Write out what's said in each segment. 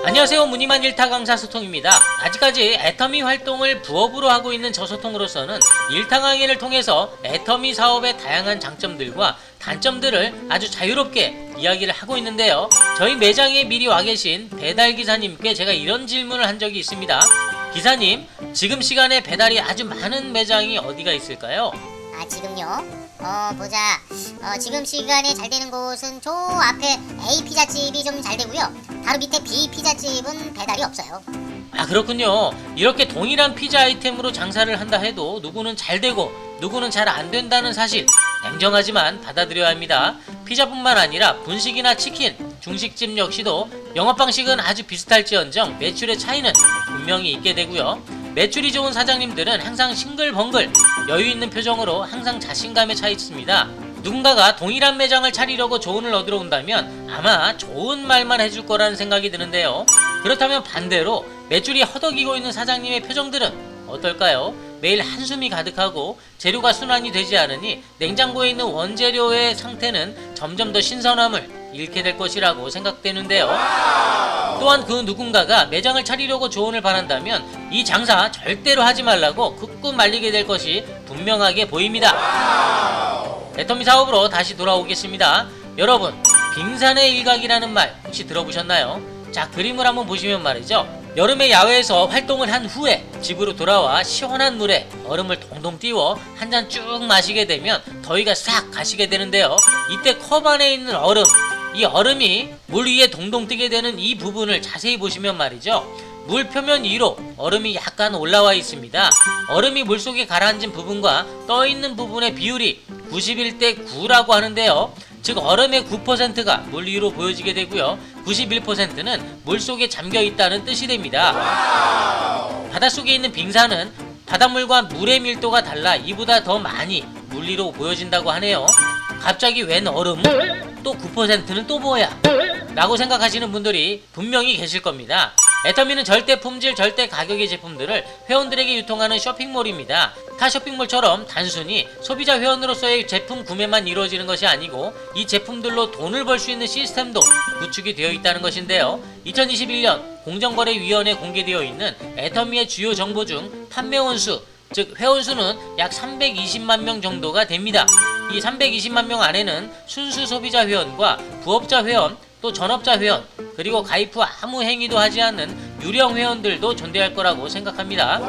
안녕하세요. 무늬만 일타 강사 소통입니다. 아직까지 애터미 활동을 부업으로 하고 있는 저 소통으로서는 일타 강의를 통해서 애터미 사업의 다양한 장점들과 단점들을 아주 자유롭게 이야기를 하고 있는데요. 저희 매장에 미리 와 계신 배달기사님께 제가 이런 질문을 한 적이 있습니다. 기사님, 지금 시간에 배달이 아주 많은 매장이 어디가 있을까요? 지금요? 보자. 지금 시간에 잘 되는 곳은 저 앞에 A 피자집이 좀 잘 되고요. 바로 밑에 B 피자집은 배달이 없어요. 그렇군요. 이렇게 동일한 피자 아이템으로 장사를 한다 해도 누구는 잘 되고 누구는 잘 안 된다는 사실 냉정하지만 받아들여야 합니다. 피자뿐만 아니라 분식이나 치킨, 중식집 역시도 영업 방식은 아주 비슷할지언정 매출의 차이는 분명히 있게 되고요. 매출이 좋은 사장님들은 항상 싱글벙글 여유 있는 표정으로 항상 자신감에 차 있습니다. 누군가가 동일한 매장을 차리려고 조언을 얻으러 온다면 아마 좋은 말만 해줄 거라는 생각이 드는데요. 그렇다면 반대로 매출이 허덕이고 있는 사장님의 표정들은 어떨까요? 매일 한숨이 가득하고 재료가 순환이 되지 않으니 냉장고에 있는 원재료의 상태는 점점 더 신선함을 잃게 될 것이라고 생각되는데요. 또한 그 누군가가 매장을 차리려고 조언을 바란다면 이 장사 절대로 하지 말라고 극구 말리게 될 것이 분명하게 보입니다. 애터미 사업으로 다시 돌아오겠습니다. 여러분, 빙산의 일각이라는 말 혹시 들어보셨나요? 자, 그림을 한번 보시면 말이죠. 여름에 야외에서 활동을 한 후에 집으로 돌아와 시원한 물에 얼음을 동동 띄워 한 잔 쭉 마시게 되면 더위가 싹 가시게 되는데요. 이때 컵 안에 있는 얼음, 이 얼음이 물 위에 동동 뜨게 되는 이 부분을 자세히 보시면 말이죠. 물 표면 위로 얼음이 약간 올라와 있습니다. 얼음이 물속에 가라앉은 부분과 떠있는 부분의 비율이 91대 9라고 하는데요. 즉 얼음의 9%가 물 위로 보여지게 되고요. 91%는 물속에 잠겨 있다는 뜻이 됩니다. 바닷속에 있는 빙산은 바닷물과 물의 밀도가 달라 이보다 더 많이 물 위로 보여진다고 하네요. 갑자기 웬 얼음? 또 9%는 또 뭐야? 라고 생각하시는 분들이 분명히 계실 겁니다. 애터미는 절대 품질, 절대 가격의 제품들을 회원들에게 유통하는 쇼핑몰입니다. 타 쇼핑몰처럼 단순히 소비자 회원으로서의 제품 구매만 이루어지는 것이 아니고 이 제품들로 돈을 벌 수 있는 시스템도 구축이 되어 있다는 것인데요. 2021년 공정거래위원회에 공개되어 있는 애터미의 주요 정보 중 판매 원수, 즉 회원수는 약 320만 명 정도가 됩니다. 이 320만 명 안에는 순수 소비자 회원과 부업자 회원, 또 전업자 회원, 그리고 가입 후 아무 행위도 하지 않는 유령 회원들도 존재할 거라고 생각합니다.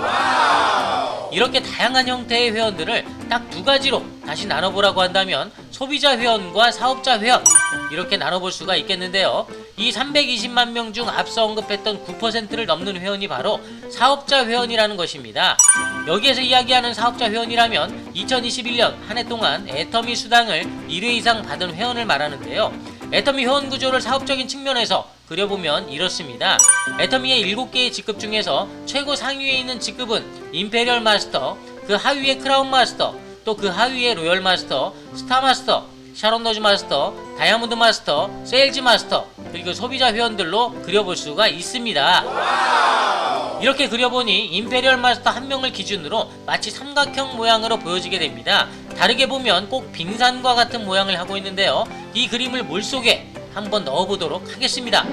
이렇게 다양한 형태의 회원들을 딱 두 가지로 다시 나눠보라고 한다면 소비자 회원과 사업자 회원 이렇게 나눠볼 수가 있겠는데요. 이 320만 명 중 앞서 언급했던 9%를 넘는 회원이 바로 사업자 회원이라는 것입니다. 여기에서 이야기하는 사업자 회원이라면 2021년 한 해 동안 애터미 수당을 1회 이상 받은 회원을 말하는데요. 애터미 회원 구조를 사업적인 측면에서 그려보면 이렇습니다. 애터미의 7개의 직급 중에서 최고 상위에 있는 직급은 임페리얼 마스터, 그 하위의 크라운 마스터, 또 그 하위의 로열 마스터, 스타 마스터, 샤론너즈 마스터, 다이아몬드 마스터, 세일즈 마스터, 그리고 소비자 회원들로 그려볼 수가 있습니다. 이렇게 그려보니 임페리얼 마스터 한 명을 기준으로 마치 삼각형 모양으로 보여지게 됩니다. 다르게 보면 꼭 빙산과 같은 모양을 하고 있는데요. 이 그림을 물속에 한번 넣어보도록 하겠습니다.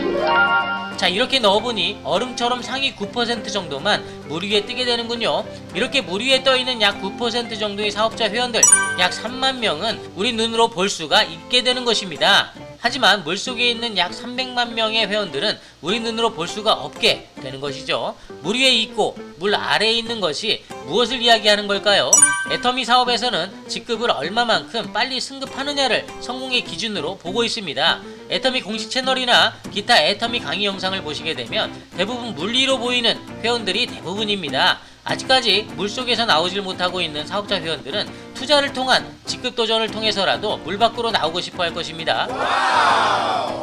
자, 이렇게 넣어보니 얼음처럼 상위 9% 정도만 물 위에 뜨게 되는군요. 이렇게 물 위에 떠있는 약 9% 정도의 사업자 회원들 약 3만 명은 우리 눈으로 볼 수가 있게 되는 것입니다. 하지만 물속에 있는 약 300만 명의 회원들은 우리 눈으로 볼 수가 없게 되는 것이죠. 물 위에 있고 물 아래에 있는 것이 무엇을 이야기하는 걸까요? 애터미 사업에서는 직급을 얼마만큼 빨리 승급하느냐를 성공의 기준으로 보고 있습니다. 애터미 공식 채널이나 기타 애터미 강의 영상을 보시게 되면 대부분 물 위로 보이는 회원들이 대부분입니다. 아직까지 물속에서 나오질 못하고 있는 사업자 회원들은 투자를 통한 직급 도전을 통해서라도 물 밖으로 나오고 싶어 할 것입니다.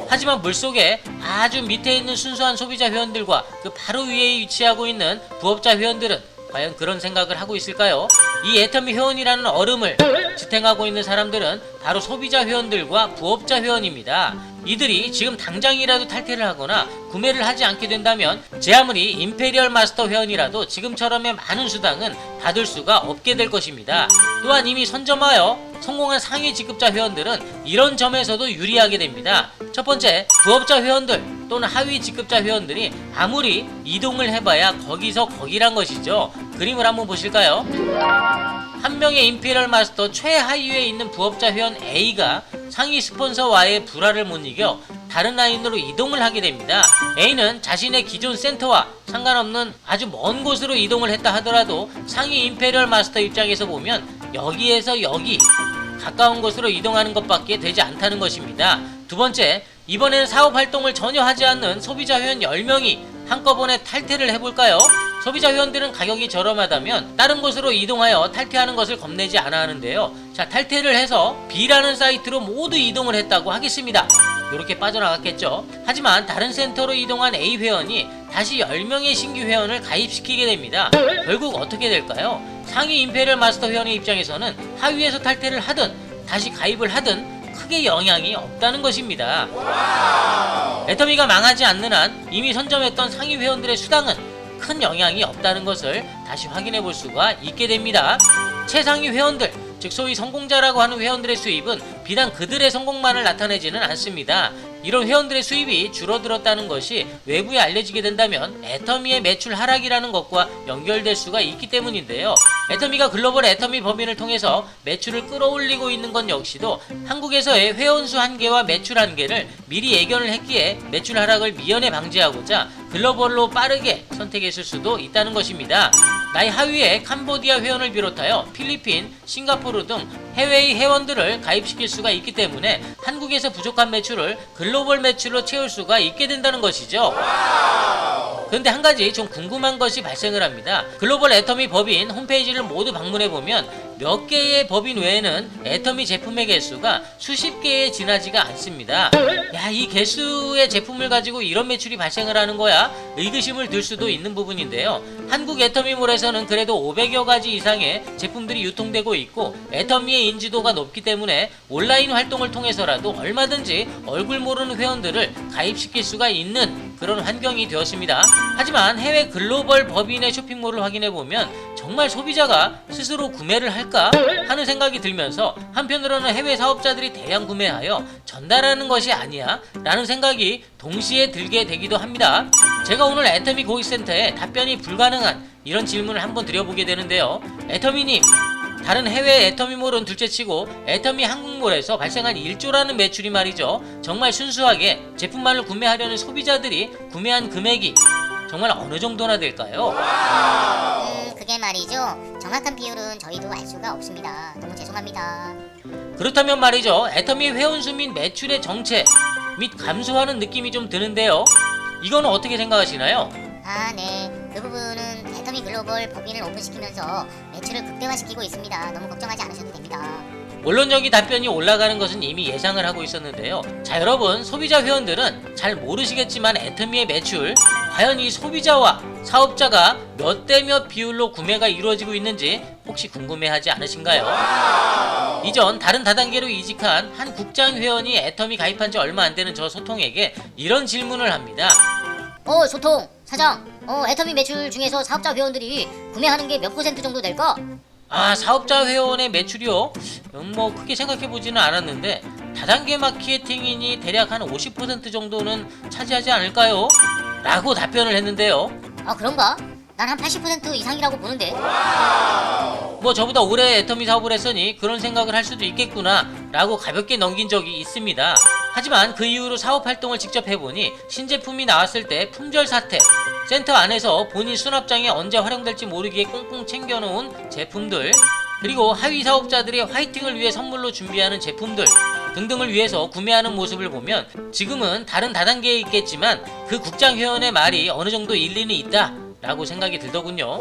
하지만 물속에 아주 밑에 있는 순수한 소비자 회원들과 그 바로 위에 위치하고 있는 부업자 회원들은 과연 그런 생각을 하고 있을까요? 이 애터미 회원이라는 얼음을 지탱하고 있는 사람들은 바로 소비자 회원들과 부업자 회원입니다. 이들이 지금 당장이라도 탈퇴를 하거나 구매를 하지 않게 된다면 제 아무리 임페리얼 마스터 회원이라도 지금처럼의 많은 수당은 받을 수가 없게 될 것입니다. 또한 이미 선점하여 성공한 상위 직급자 회원들은 이런 점에서도 유리하게 됩니다. 첫 번째, 부업자 회원들. 또는 하위 직급자 회원들이 아무리 이동을 해봐야 거기서 거기란 것이죠. 그림을 한번 보실까요? 한 명의 임페리얼 마스터 최하위에 있는 부업자 회원 A가 상위 스폰서와의 불화를 못 이겨 다른 라인으로 이동을 하게 됩니다. A는 자신의 기존 센터와 상관없는 아주 먼 곳으로 이동을 했다 하더라도 상위 임페리얼 마스터 입장에서 보면 여기에서 여기 가까운 곳으로 이동하는 것밖에 되지 않다는 것입니다. 두 번째, 이번에는 사업 활동을 전혀 하지 않는 소비자 회원 10명이 한꺼번에 탈퇴를 해볼까요? 소비자 회원들은 가격이 저렴하다면 다른 곳으로 이동하여 탈퇴하는 것을 겁내지 않아 하는데요. 자, 탈퇴를 해서 B라는 사이트로 모두 이동을 했다고 하겠습니다. 이렇게 빠져나갔겠죠. 하지만 다른 센터로 이동한 A 회원이 다시 10명의 신규 회원을 가입시키게 됩니다. 결국 어떻게 될까요? 상위 임페리얼 마스터 회원의 입장에서는 하위에서 탈퇴를 하든 다시 가입을 하든 크게 영향이 없다는 것입니다. 애터미가 망하지 않는 한 이미 선점했던 상위 회원들의 수당은 큰 영향이 없다는 것을 다시 확인해 볼 수가 있게 됩니다. 최상위 회원들, 즉 소위 성공자라고 하는 회원들의 수입은 비단 그들의 성공만을 나타내지는 않습니다. 이런 회원들의 수입이 줄어들었다는 것이 외부에 알려지게 된다면 애터미의 매출 하락이라는 것과 연결될 수가 있기 때문인데요. 애터미가 글로벌 애터미 법인을 통해서 매출을 끌어올리고 있는 건 역시도 한국에서의 회원수 한계와 매출 한계를 미리 예견을 했기에 매출 하락을 미연에 방지하고자 글로벌로 빠르게 선택했을 수도 있다는 것입니다. 나이 하위의 캄보디아 회원을 비롯하여 필리핀, 싱가포르 등 해외의 회원들을 가입시킬 수가 있기 때문에 한국에서 부족한 매출을 글로벌 매출로 채울 수가 있게 된다는 것이죠. 그런데 한 가지 좀 궁금한 것이 발생을 합니다. 글로벌 애터미 법인 홈페이지를 모두 방문해보면 몇 개의 법인 외에는 애터미 제품의 개수가 수십 개에 지나지가 않습니다. 야, 이 개수의 제품을 가지고 이런 매출이 발생을 하는 거야? 의구심을 들 수도 있는 부분인데요. 한국 애터미몰에서는 그래도 500여 가지 이상의 제품들이 유통되고 있고 애터미의 인지도가 높기 때문에 온라인 활동을 통해서라도 얼마든지 얼굴 모르는 회원들을 가입시킬 수가 있는 그런 환경이 되었습니다. 하지만 해외 글로벌 법인의 쇼핑몰을 확인해보면 정말 소비자가 스스로 구매를 할까 하는 생각이 들면서 한편으로는 해외 사업자들이 대량 구매하여 전달하는 것이 아니야 라는 생각이 동시에 들게 되기도 합니다. 제가 오늘 애터미 고객센터에 답변이 불가능한 이런 질문을 한번 드려보게 되는데요. 애터미님, 다른 해외 애터미몰은 둘째치고 애터미 한국몰에서 발생한 1조라는 매출이 말이죠, 정말 순수하게 제품만을 구매하려는 소비자들이 구매한 금액이 정말 어느 정도나 될까요? 그게 말이죠. 정확한 비율은 저희도 알 수가 없습니다. 너무 죄송합니다. 그렇다면 말이죠, 애터미 회원수 및 매출의 정체 및 감소하는 느낌이 좀 드는데요. 이거는 어떻게 생각하시나요? 네. 그 부분은 애터미 글로벌 법인을 오픈시키면서 매출을 극대화시키고 있습니다. 너무 걱정하지 않으셔도 됩니다. 물론 여기 답변이 올라가는 것은 이미 예상을 하고 있었는데요. 자, 여러분, 소비자 회원들은 잘 모르시겠지만 애터미의 매출, 과연 이 소비자와 사업자가 몇 대 몇 비율로 구매가 이루어지고 있는지 혹시 궁금해하지 않으신가요? 이전 다른 다단계로 이직한 한 국장 회원이 애터미 가입한 지 얼마 안 되는 저 소통에게 이런 질문을 합니다. 소통 사장, 애터미 매출 중에서 사업자 회원들이 구매하는 게 몇 % 정도 될까? 사업자 회원의 매출이요? 뭐 크게 생각해보지는 않았는데 다단계 마케팅인이 대략 한 50% 정도는 차지하지 않을까요? 라고 답변을 했는데요. 그런가? 난 한 80% 이상이라고 보는데. 뭐 저보다 오래 애터미 사업을 했으니 그런 생각을 할 수도 있겠구나 라고 가볍게 넘긴 적이 있습니다. 하지만 그 이후로 사업 활동을 직접 해보니 신제품이 나왔을 때 품절 사태, 센터 안에서 본인 수납장에 언제 활용될지 모르기에 꽁꽁 챙겨놓은 제품들, 그리고 하위 사업자들의 화이팅을 위해 선물로 준비하는 제품들 등등을 위해서 구매하는 모습을 보면 지금은 다른 다단계에 있겠지만 그 국장 회원의 말이 어느 정도 일리는 있다 라고 생각이 들더군요.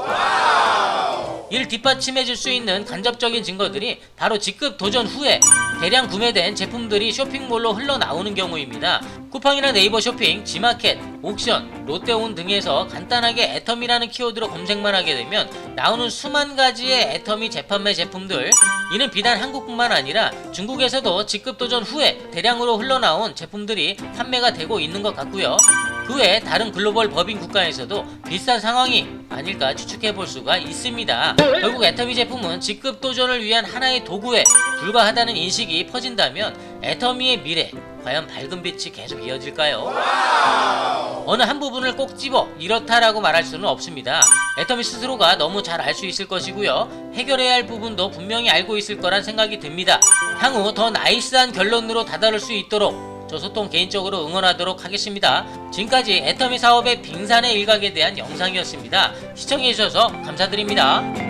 이를 뒷받침해줄 수 있는 간접적인 증거들이 바로 직급 도전 후에 대량 구매된 제품들이 쇼핑몰로 흘러나오는 경우입니다. 쿠팡이나 네이버 쇼핑, 지마켓, 옥션, 롯데온 등에서 간단하게 애터미라는 키워드로 검색만 하게 되면 나오는 수만 가지의 애터미 재판매 제품들, 이는 비단 한국뿐만 아니라 중국에서도 직급 도전 후에 대량으로 흘러나온 제품들이 판매가 되고 있는 것 같고요. 그 외 다른 글로벌 법인 국가에서도 비슷한 상황이 아닐까 추측해 볼 수가 있습니다. 결국 애터미 제품은 직급 도전을 위한 하나의 도구에 불과하다는 인식이 퍼진다면 애터미의 미래, 과연 밝은 빛이 계속 이어질까요? 어느 한 부분을 꼭 집어 이렇다라고 말할 수는 없습니다. 애터미 스스로가 너무 잘 알 수 있을 것이고요. 해결해야 할 부분도 분명히 알고 있을 거란 생각이 듭니다. 향후 더 나이스한 결론으로 다다를 수 있도록 저 소통 개인적으로 응원하도록 하겠습니다. 지금까지 애터미 사업의 빙산의 일각에 대한 영상이었습니다. 시청해주셔서 감사드립니다.